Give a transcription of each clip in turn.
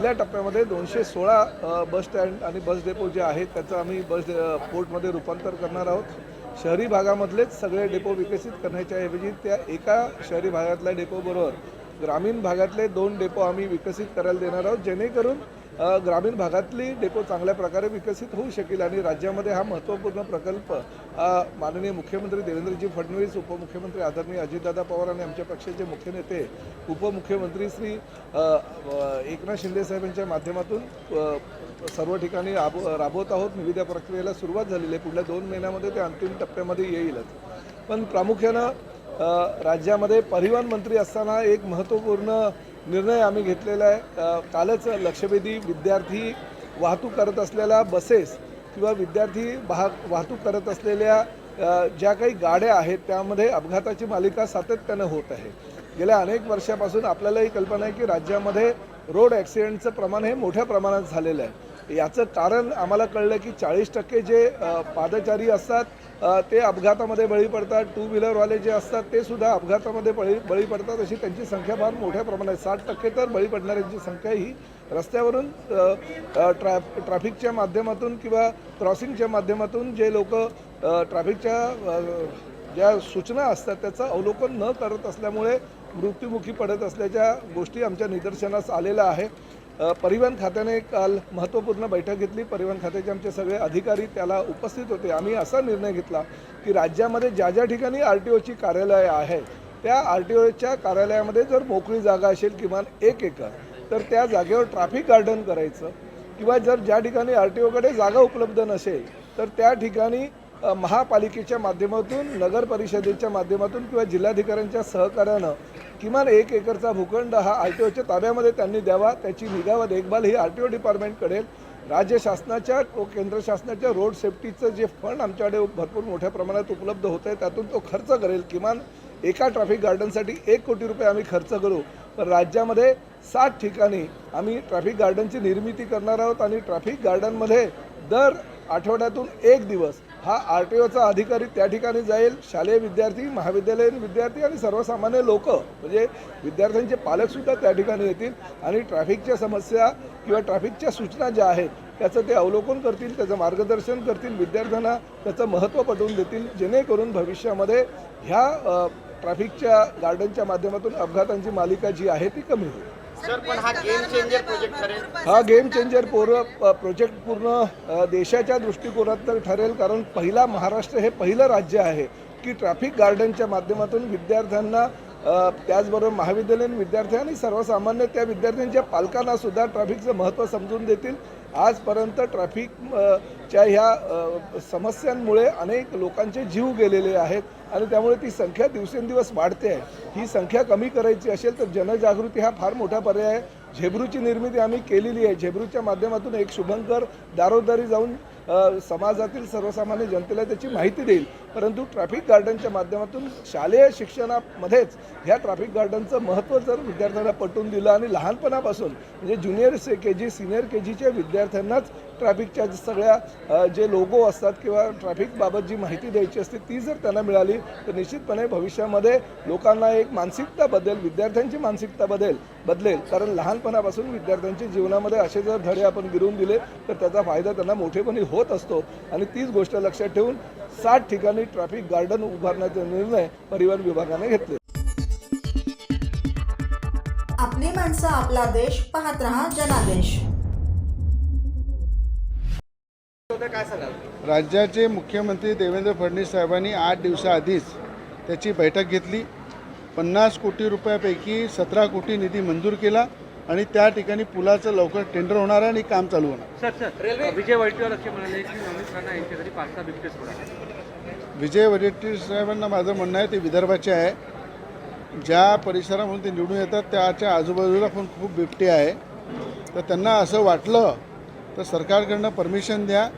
पहिल्या टप्प्यामध्ये 216 bus stand आणि बस डेपो जे आहेत त्याचं आम्ही बस पोर्टमध्ये रूपांतर करणार आहोत। शहरी भागामधलेच सगळे डेपो विकसित करण्याच्या ऐवजी त्या एका शहरी भागातल्या डेपोबरोबर ग्रामीण भागातले 2 डेपो आम्ही विकसित करायला देणार आहोत, जेणेकरून ग्रामीण भागातली डेपो चांगल्या प्रकारे विकसित होऊ शकेल आणि राज्यामध्ये हा महत्त्वपूर्ण प्रकल्प माननीय मुख्यमंत्री देवेंद्रजी फडणवीस, उपमुख्यमंत्री आदरणीय अजितदादा पवार आणि आमच्या पक्षाचे मुख्य नेते उपमुख्यमंत्री श्री एकनाथ शिंदे साहेबांच्या माध्यमातून सर्व ठिकाणी राबवत आहोत। निविदा प्रक्रियेला सुरुवात झालेली आहे। पुढल्या 2 महिन्यामध्ये ते अंतिम टप्प्यामध्ये येईलच। पण प्रामुख्यानं राज्यामध्ये परिवहन मंत्री असताना एक महत्त्वपूर्ण निर्णय आम्ही घेतलेला आहे। कालच लक्षवेधी विद्यार्थी वाहतूक करत असलेल्या बसेस किंवा विद्यार्थी वाहतूक करत असलेल्या ज्या काही गाड्या आहेत त्यामध्ये अपघाताची मालिका सातत्यानं होत आहे। गेल्या अनेक वर्षापासून आपल्यालाही कल्पना आहे की राज्यामध्ये रोड ॲक्सिडेंटचं प्रमाण हे मोठ्या प्रमाणात झालेलं आहे। याचं कारण आम्हाला कळलं की 40% जे पादचारी असतात ते अपघातामध्ये बळी पडतात, 2 व्हीलरवाले जे असतात ते सुद्धा अपघातामध्ये बळी पडतात। अशी त्यांची संख्या फार मोठ्या प्रमाणात 60% तर बळी पडणाऱ्यांची संख्या ही रस्त्यावरून ट्रॅफिकच्या माध्यमातून किंवा क्रॉसिंगच्या माध्यमातून जे लोक ट्रॅफिकच्या ज्या सूचना असतात त्याचं अवलोकन न करत असल्यामुळे मृत्युमुखी पडत असल्याच्या गोष्टी आमच्या निदर्शनास आलेल्या आहे। परिवहन खात्याने काल महत्त्वपूर्ण बैठक घेतली। परिवहन खात्याचे आमचे सगळे अधिकारी त्याला उपस्थित होते। आम्ही असा निर्णय घेतला की राज्यामध्ये ज्या ठिकाणी RTOची कार्यालय आहे त्या RTOच्या कार्यालयामध्ये जर मोकळी जागा असेल किमान 1 एकर तर त्या जागेवर ट्रॅफिक गार्डन करायचं किंवा जर ज्या ठिकाणी RTOकडे जागा उपलब्ध नसेल तर त्या ठिकाणी महापालिकेच्या माध्यमातून, नगर परिषदेच्या माध्यमातून किंवा जिल्हाधिकाऱ्यांच्या सहकार्यानं किमान 1 एकरचा भूखंड हा RTOच्या ताब्यामध्ये त्यांनी द्यावा। त्याची निगा व देखभाल ही RTO डिपार्टमेंट करेल। राज्य शासनाच्या व केंद्र शासनाच्या रोड सेफ्टीचं जे फंड आमच्याकडे भरपूर मोठ्या प्रमाणात उपलब्ध होत आहे त्यातून तो खर्च करेल। किमान एका ट्रॅफिक गार्डनसाठी 1 कोटी रुपये आम्ही खर्च करू। तर राज्यामध्ये 60 ठिकाणी आम्ही ट्रॅफिक गार्डनची निर्मिती करणार आहोत आणि ट्रॅफिक गार्डनमध्ये दर आठवड्यातून 1 दिवस हा RTOचा अधिकारी त्या ठिकाणी जाईल। शालेय विद्यार्थी, महाविद्यालयीन विद्यार्थी आणि सर्वसामान्य लोक म्हणजे विद्यार्थ्यांचे पालकसुद्धा त्या ठिकाणी येतील आणि ट्रॅफिकच्या समस्या किंवा ट्रॅफिकच्या सूचना ज्या आहेत त्याचं ते अवलोकन करतील, त्याचं मार्गदर्शन करतील, विद्यार्थ्यांना त्याचं महत्त्व पटवून देतील, जेणेकरून भविष्यामध्ये ह्या ट्रॅफिकच्या गार्डनच्या माध्यमातून अपघातांची मालिका जी आहे ती कमी होईल। सर, पण हा गेम चेंजर प्रोजेक्ट ठरेल? हा गेम चेंजर प्रोजेक्ट पूर्ण देशाच्या दृष्टिकोनातून ठरेल, कारण पहिला महाराष्ट्र हे पहिलं राज्य आहे की ट्रॅफिक गार्डनच्या माध्यमातून विद्यार्थ्यांना त्याचबरोबर महाविद्यालयीन विद्यार्थी आणि सर्वसामान्य त्या विद्यार्थ्यांच्या पालकांना सुद्धा ट्रॅफिकचं महत्त्व समजून देतील। आजपर्यंत ट्रॅफिकच्या ह्या समस्यांमुळे अनेक लोकांचे जीव गेलेले आहेत आणि त्यामुळे ती संख्या दिवसेंदिवस वाढते आहे। ही संख्या कमी करायची असेल तर जनजागृती हा फार मोठा पर्याय आहे। झेब्रूची निर्मिती आम्ही केलेली आहे। झेब्रूच्या माध्यमातून एक शुभंकर दारोदारी जाऊन समाजातील सर्वसामान्य जनतेला त्याची माहिती देईल, परंतु ट्रॅफिक गार्डनच्या माध्यमातून शालेय शिक्षणामध्येच ह्या ट्रॅफिक गार्डनचं महत्त्व जर विद्यार्थ्यांना पटवून दिलं आणि लहानपणापासून म्हणजे ज्युनियर KG सिनियर KGच्या विद्यार्थ्यांनाच ट्रॅफिकच्या सगळ्या जे लोगो असतात किंवा ट्रॅफिकबाबत जी माहिती द्यायची असते ती जर त्यांना मिळाली तर निश्चितपणे भविष्यामध्ये लोकांना एक मानसिकता बदलेल, विद्यार्थ्यांची मानसिकता बदलेल। कारण लहानपणापासून विद्यार्थ्यांच्या जीवनामध्ये असे जर धडे आपण गिरवून दिले तर त्याचा फायदा त्यांना मोठेपणी होत असतो आणि तीच गोष्ट लक्षात ठेवून 60 ठिकाणी ट्रॅफिक गार्डन उभारण्याचा निर्णय परिवहन विभागाने घेतले। आपली माणसं, आपला देश, पाहत रहा जनादेश। काय सांगाल? राज्याचे मुख्यमंत्री देवेंद्र फडणवीस साहेबांनी 8 दिवसाआधीच त्याची बैठक घेतली। 50 कोटी रुपयापैकी 17 कोटी निधी मंजूर केला आणि त्या ठिकाणी पुलाचं लवकर टेंडर होणार आहे आणि काम चालू होणार। सर, विजय वडेट्टीवार असे म्हणाले की अमित शहा यांच्या घरी 5-6 बिबटे सोडा। विजय वडेट्टीवार साहेबांना माझं म्हणणं आहे ते विदर्भाचे आहे। ज्या परिसरामधून ते निवडून येतात त्याच्या आजूबाजूला पण खूप बिबटे आहे, तर त्यांना असं वाटलं तर सरकारकडनं परमिशन द्या।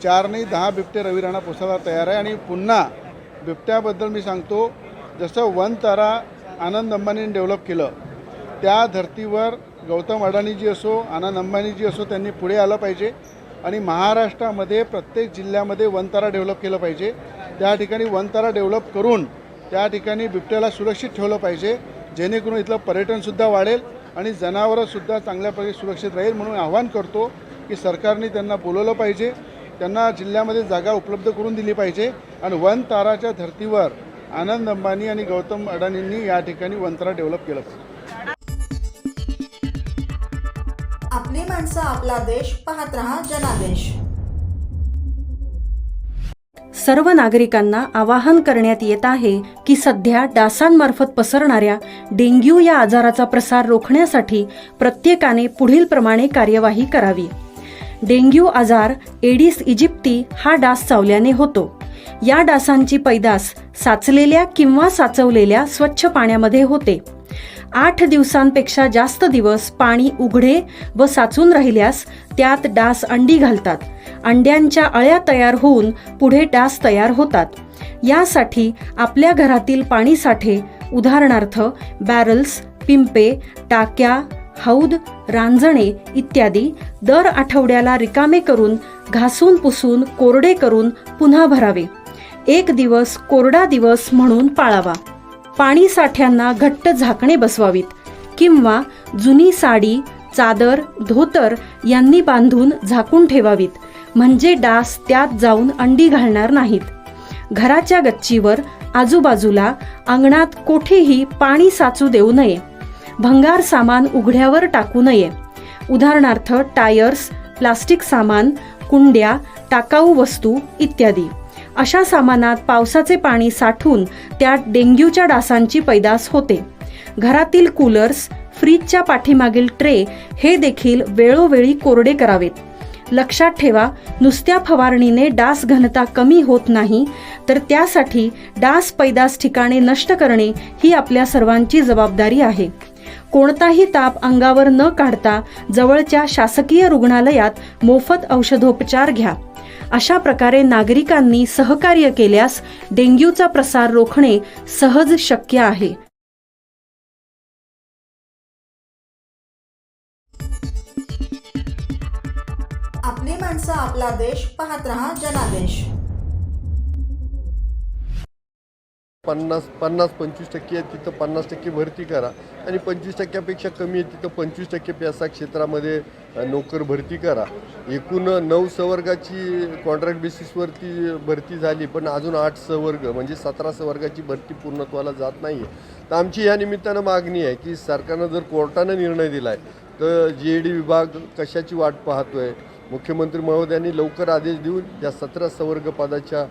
4 नाही 10 बिबटे रवी राणा पोसायला तयार आहे। आणि पुन्हा बिबट्याबद्दल मी सांगतो, जसं वनतारा आनंद अंबानींनी डेव्हलप केलं त्या धर्तीवर गौतम अडानी असो, आनंद अंबानी असो, त्यांनी पुढे आलं पाहिजे आणि महाराष्ट्रामध्ये प्रत्येक जिल्ह्यामध्ये वनतारा डेव्हलप केलं पाहिजे। त्या ठिकाणी वनतारा डेव्हलप करून त्या ठिकाणी बिबट्याला सुरक्षित ठेवलं पाहिजे, जेणेकरून इथलं पर्यटनसुद्धा वाढेल आणि जनावरंसुद्धा चांगल्या प्रकारे सुरक्षित राहील म्हणून आवाहन करतो की सरकारने त्यांना बोलवलं पाहिजे, त्यांना जिल्ह्यामध्ये जागा उपलब्ध करून दिली पाहिजे आणि वनताराच्या धर्तीवर आनंद अंबानी आणि गौतम अडाणींनी या ठिकाणी वनतारा डेव्हलप केलं पाहिजे. आपली माणसं, आपला देश, पाहत रहा जनादेश. सर्व नागरिकांना आवाहन करण्यात येत आहे की सध्या डासांमार्फत पसरणाऱ्या डेंग्यू या आजाराचा प्रसार रोखण्यासाठी प्रत्येकाने पुढील प्रमाणे कार्यवाही करावी. डेंग्यू आजार एडिस इजिप्ती हा डास चावल्याने होतो. या डासांची पैदास साचलेल्या किंवा साचवलेल्या स्वच्छ पाण्यामध्ये होते. 8 दिवसांपेक्षा जास्त दिवस पाणी उघडे व साचून राहिल्यास त्यात डास अंडी घालतात. अंड्यांच्या अळ्या तयार होऊन पुढे डास तयार होतात. यासाठी आपल्या घरातील पाणी साठे, उदाहरणार्थ बॅरल्स, पिंपे, टाक्या, हौद, रांजणे इत्यादी दर आठवड्याला रिकामे करून घासून पुसून कोरडे करून पुन्हा भरावे. 1 दिवस कोरडा दिवस म्हणून पाळावा. पाणी साठ्यांना घट्ट झाकणे बसवावीत किंवा जुनी साडी, चादर, धोतर यांनी बांधून झाकून ठेवावीत, म्हणजे डास त्यात जाऊन अंडी घालणार नाहीत. घराच्या गच्चीवर, आजूबाजूला, अंगणात कोठेही पाणी साचू देऊ नये. भंगार सामान उघड्यावर टाकू नये. उदाहरणार्थ टायर्स, प्लास्टिक सामान, कुंड्या, टाकाऊ वस्तू इत्यादी. अशा सामानात पावसाचे पाणी साठून त्यात डेंग्यूच्या डासांची पैदास होते. घरातील कूलर्स, फ्रीजच्या पाठीमागील ट्रे हे देखील वेळोवेळी कोरडे करावेत. लक्षात ठेवा, नुसत्या फवारणीने डास घनता कमी होत नाही, तर त्यासाठी डास पैदास ठिकाणे नष्ट करणे ही आपल्या सर्वांची जबाबदारी आहे. कोणताही ताप अंगावर न काढता जवळच्या शासकीय रुग्णालयात मोफत औषधोपचार घ्या. अशा प्रकारे नागरिकांनी सहकार्य केल्यास डेंग्यूचा प्रसार रोखणे सहज शक्य आहे. आपली माणसं, आपला देश, पाहत रहा जनादेश. 50-25% आहे तिथं 50% भरती करा आणि 25%पेक्षा कमी आहे तिथं 25% प्यासा क्षेत्रामध्ये नोकर भरती करा. एकूण 9 संवर्गाची कॉन्ट्रॅक्ट बेसिसवरती भरती झाली, पण अजून 8 संवर्ग म्हणजे 17 संवर्गाची भरती पूर्णत्वाला जात नाही आहे. तर आमची या निमित्तानं मागणी आहे की सरकारनं जर कोर्टानं निर्णय दिला आहे तर GAD विभाग कशाची वाट पाहतो आहे. मुख्यमंत्री महोदयांनी लवकर आदेश देऊन या 17 संवर्ग पदाच्या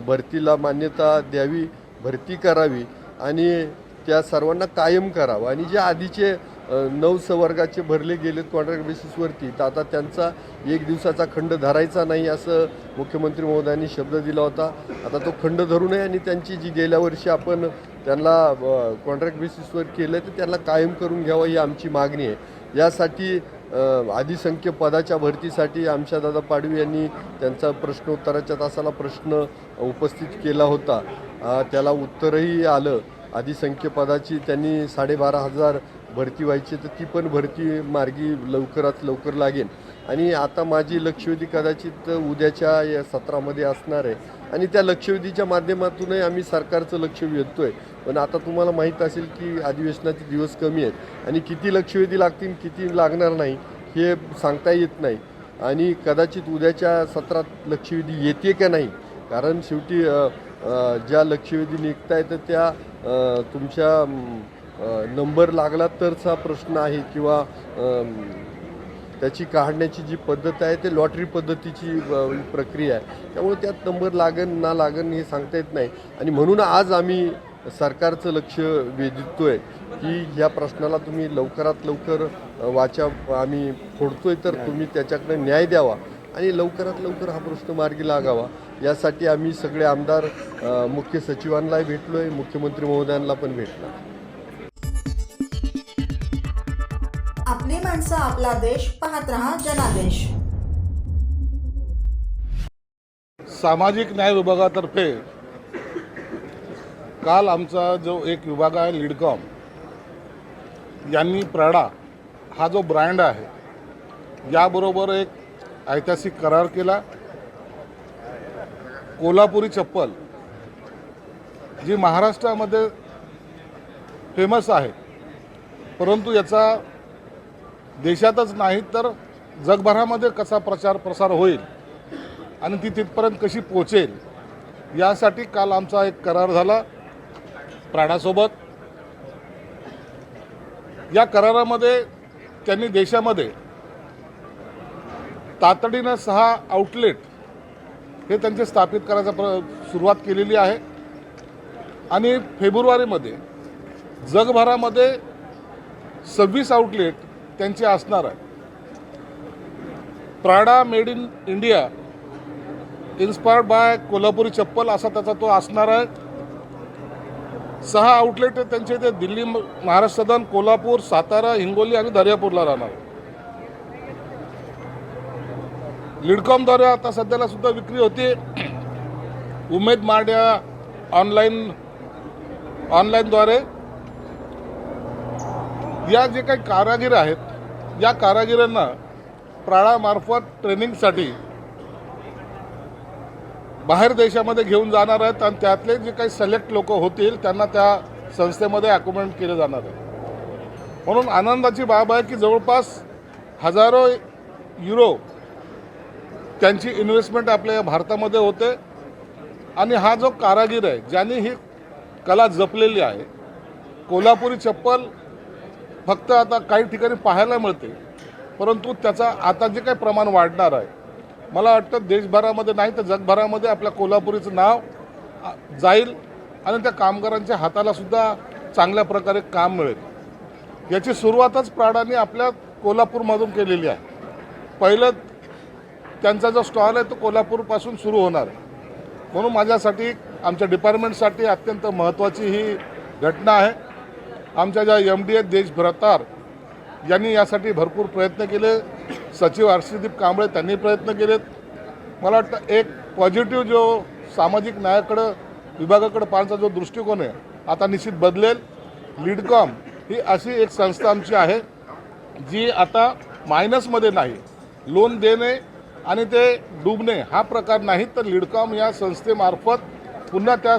भरतीला मान्यता द्यावी, भरती करावी आणि त्या सर्वांना कायम करावं. आणि जे आधीचे 9 संवर्गाचे भरले गेलेत कॉन्ट्रॅक्ट बेसिसवरती, तर आता त्यांचा 1 दिवसाचा खंड धरायचा नाही असं मुख्यमंत्री महोदयांनी शब्द दिला होता. आता तो खंड धरू नये आणि त्यांची जी गेल्या वर्षी आपण त्यांना कॉन्ट्रॅक्ट बेसिसवर केलं तर त्यांना कायम करून घ्यावं ही आमची मागणी आहे. यासाठी अधिसंख्य पदाच्या भरतीसाठी आमच्यादादा पाडवी यांनी त्यांचा प्रश्नोत्तराच्या तासाला प्रश्न उपस्थित केला होता. त्याला उत्तरही आलं. अधिसंख्य पदाची त्यांनी 12,500 भरती व्हायची, तर ती पण भरती मार्गी लवकरात लवकर लागेल. आणि आता माझी लक्षवेधी कदाचित उद्याच्या या सत्रामध्ये असणार आहे आणि त्या लक्षवेधीच्या माध्यमातूनही आम्ही सरकारचं लक्ष वेधतो आहे. पण आता तुम्हाला माहीत असेल की अधिवेशनाचे दिवस कमी आहेत आणि किती लक्षवेधी लागतील किती लागणार नाही हे सांगता येत नाही. आणि कदाचित उद्याच्या सत्रात लक्षवेधी येते का नाही, कारण शेवटी ज्या लक्षवेधी निघत आहेत तर त्या तुमच्या नंबर लागला तरचा प्रश्न आहे किंवा त्याची काढण्याची जी पद्धत आहे ते लॉटरी पद्धतीची प्रक्रिया आहे. त्यामुळे त्यात नंबर लागन ना लागन हे सांगता येत नाही. आणि म्हणून आज आम्ही सरकारचं लक्ष वेधतोय की या प्रश्नाला तुम्ही लवकरात लवकर वाचा आम्ही फोडतोय, तर तुम्ही त्याच्याकडे न्याय द्यावा आणि लवकरात लवकर हा प्रश्न मार्गी लागावा. यासाठी आम्ही सगळे आमदार मुख्य सचिवांनाही भेटलो आहे, मुख्यमंत्री महोदयांना पण भेटलो. आपली माणसं, आपला देश, पाहत रहा जनादेश. सामाजिक न्याय विभागातर्फे काल आमचा जो एक विभाग आहे लीडकॉम यांनी प्राडा हा जो ब्रँड आहे याबरोबर एक ऐतिहासिक करार केला. कोल्हापुरी चप्पल जी महाराष्ट्रामध्ये फेमस आहे, परंतु याचा देशातच नाही तर जगभरामध्ये कसा प्रसार होईल आणि ती तिथपर्यंत कशी पोचेल यासाठी काल आमचा एक करार झाला प्राडासोबत. या करारामध्ये त्यांनी देशामध्ये तातडीनं 6 आउटलेट हे त्यांचे स्थापित करायचा सुरुवात केलेली आहे आणि फेब्रुवारीमध्ये जगभरामध्ये 26 आउटलेट त्यांचे असणार आहे. Prada made in India inspired bye Kolhapuri चप्पल असा त्याचा तो असणार आहे. 6 आउटलेट त्यांचे इथे दिल्ली, महाराष्ट्र सदन, कोल्हापूर, सातारा, हिंगोली आणि दर्यापूरला राहणार. लिडकॉमद्वारे आता सध्याला सुद्धा विक्री होती. उमेद मार्ट या ऑनलाईनद्वारे या जे काही कारागीर आहेत या कारागिरांना प्राडामार्फत ट्रेनिंगसाठी बाहेर देशामध्ये घेऊन जाणार आहेत आणि त्यातले जे काही सिलेक्ट लोक होतील त्यांना त्या संस्थेमध्ये अकोमोडेट केले जाणार आहे. म्हणून आनंदाची बाब आहे की जवळपास हजारो युरो त्यांची इन्व्हेस्टमेंट आपल्या भारतामध्ये होते आणि हा जो कारागीर आहे ज्यांनी ही कला जपलेली आहे, कोल्हापुरी चप्पल फक्त आता काही ठिकाणी पाहायला मिळते, परंतु त्याचा आता जे काही प्रमाण वाढणार आहे, मला वाटतं देशभरामध्ये नाही तर जगभरामध्ये आपल्या कोल्हापुरीचं नाव जाईल आणि त्या कामगारांच्या हाताला सुद्धा चांगल्या प्रकारे काम मिळेल. याची सुरुवातच प्राडाने आपल्या कोल्हापूरमधून केलेली आहे. पहिलं त्यांचा जो स्टॉल आहे तो कोल्हापूरपासून सुरू होणार आहे. म्हणून माझ्यासाठी, आमच्या डिपार्टमेंटसाठी अत्यंत महत्त्वाची ही घटना आहे. आमच्या ज्या MD आहेत देश भ्रतार यांनी यासाठी भरपूर प्रयत्न केले. सचिव हर्षदीप कांबळे त्यांनी प्रयत्न केलेत. मला वाटतं एक पॉझिटिव्ह जो सामाजिक न्यायाकडं विभागाकडं पाहण्याचा जो दृष्टिकोन आहे आता निश्चित बदलेल. लिडकॉम ही अशी एक संस्था आमची आहे जी आता मायनसमध्ये नाही. लोन देणे आणि ते डुबणे हा प्रकार नाही, तर लिडकॉम या संस्थेमार्फत पुन्हा त्या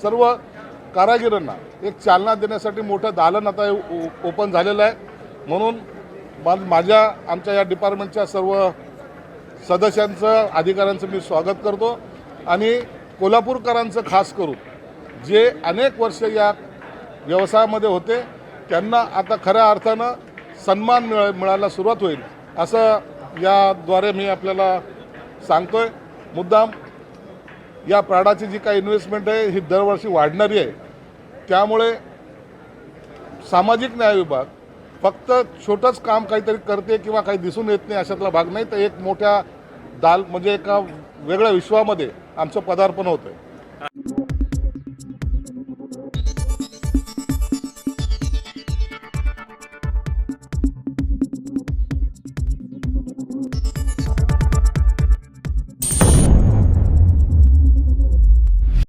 सर्व कारागिरांना एक चालना देण्यासाठी मोठं दालन आता ओपन झालेलं आहे. म्हणून आमच्या या डिपार्टमेंटच्या सर्व सदस्यांचं, अधिकाऱ्यांचं मी स्वागत करतो आणि कोल्हापूरकरांचं खास करून जे अनेक वर्ष या व्यवसायामध्ये होते त्यांना आता खऱ्या अर्थानं सन्मान मिळायला सुरुवात होईल असं याद्वारे मी आपल्याला सांगतोय. मुद्दाम या प्राडाची जी काही इन्व्हेस्टमेंट आहे ही दरवर्षी वाढणारी आहे. त्यामुळे सामाजिक न्याय विभाग फक्त छोटंच काम काहीतरी करते किंवा काही दिसून येत नाही अशातला भाग नाही, तर एक मोठ्या म्हणजे एका वेगळ्या विश्वामध्ये आमचं पदार्पण होतं आहे.